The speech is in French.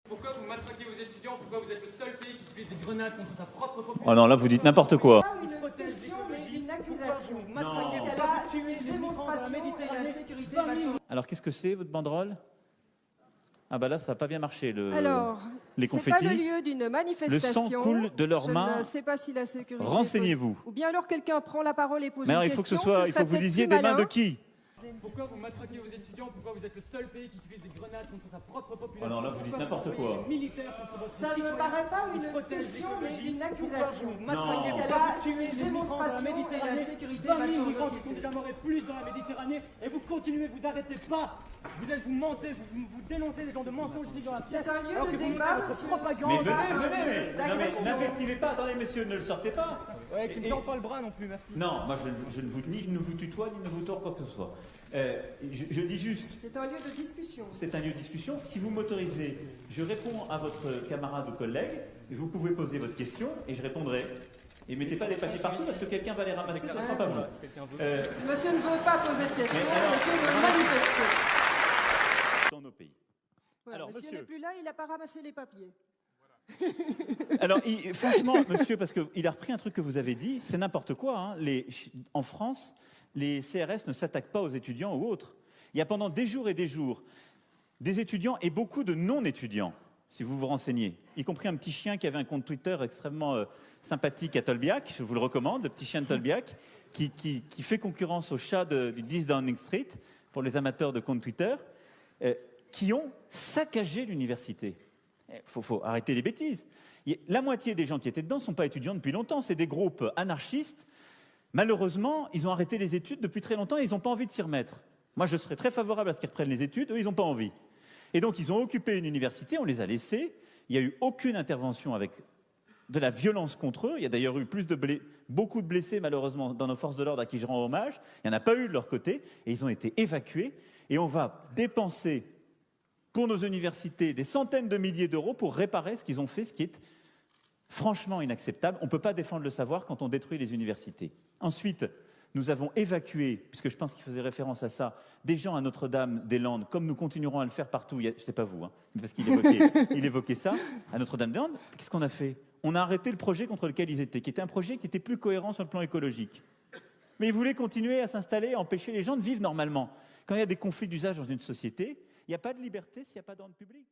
Pourquoi vous matraquez vos étudiants? Pourquoi vous êtes le seul pays qui utilise des grenades contre sa propre population? Oh non, là vous dites n'importe quoi. Pas une question, mais une accusation. C'est une démonstration de la sécurité maçonnique. Alors qu'est-ce que c'est votre banderole? Ah bah là ça n'a pas bien marché, Alors, les c'est pas le confettis. lieu d'une Le manifestation. sang coule de leurs Je mains. ne sais pas si la sécurité... Renseignez-vous. Ou bien alors quelqu'un prend la parole et pose Mais alors une il faut question. il faut que vous disiez des mains de qui? Pourquoi vous matraquez vos étudiants? Pourquoi vous êtes le seul pays qui utilise des grenades contre sa propre population? Oh non, là vous dites n'importe quoi. Militaire contre votre Ça ne me paraît pas une question, mais une accusation. matraquez C'est une démonstration de la sécurité 20 000 migrants maçonnique. qui sont déjà morts et plus dans la Méditerranée, et vous continuez, vous n'arrêtez pas. Vous mentez, vous dénoncez des gens de mensonges ici dans la pièce. C'est un lieu alors de que vous débat, menez votre monsieur. propagande. Mais venez, mais d'agression. n'invectivez pas, attendez messieurs, ne le sortez pas. Ouais, qui ne tend pas le bras non plus, merci. Non, moi je ne vous tutoie, ni ne vous tords quoi que ce soit. Je dis juste, C'est un lieu de discussion. c'est un lieu de discussion. Si vous m'autorisez, je réponds à votre camarade ou collègue, et vous pouvez poser votre question, et je répondrai. Et mettez pas des papiers partout, parce que quelqu'un va les ramasser, ce ne sera pas vous. Monsieur ne veut pas poser de questions, Mais alors- monsieur veut manifester. Dans nos pays. Voilà, Alors, monsieur monsieur. n'est plus là, il n'a pas ramassé les papiers. Alors, franchement, monsieur, parce qu'il a repris un truc que vous avez dit, c'est n'importe quoi. Hein. En France, les CRS ne s'attaquent pas aux étudiants ou autres. Il y a pendant des jours et des jours des étudiants et beaucoup de non-étudiants, si vous vous renseignez, y compris un petit chien qui avait un compte Twitter extrêmement sympathique à Tolbiac, je vous le recommande, le petit chien de Tolbiac, qui fait concurrence au chat du 10 Downing Street, pour les amateurs de compte Twitter, qui ont saccagé l'université. Il faut arrêter les bêtises. La moitié des gens qui étaient dedans ne sont pas étudiants depuis longtemps, c'est des groupes anarchistes. Malheureusement, ils ont arrêté les études depuis très longtemps et ils n'ont pas envie de s'y remettre. Moi, je serais très favorable à ce qu'ils reprennent les études, eux, ils n'ont pas envie. Et donc, ils ont occupé une université, on les a laissés, il n'y a eu aucune intervention avec de la violence contre eux. Il y a d'ailleurs eu beaucoup de blessés, malheureusement, dans nos forces de l'ordre à qui je rends hommage. Il n'y en a pas eu de leur côté, et ils ont été évacués. Et on va dépenser pour nos universités des centaines de milliers d'euros pour réparer ce qu'ils ont fait, ce qui est franchement inacceptable. On ne peut pas défendre le savoir quand on détruit les universités. Ensuite, nous avons évacué, puisque je pense qu'il faisait référence à ça, des gens à Notre-Dame-des-Landes, comme nous continuerons à le faire partout. C'est pas vous, hein, parce qu'il évoquait ça, à Notre-Dame-des-Landes. Qu'est-ce qu'on a fait? On a arrêté le projet contre lequel ils étaient, qui était un projet qui était plus cohérent sur le plan écologique. Mais ils voulaient continuer à s'installer, à empêcher les gens de vivre normalement. Quand il y a des conflits d'usage dans une société, il n'y a pas de liberté s'il n'y a pas d'ordre public.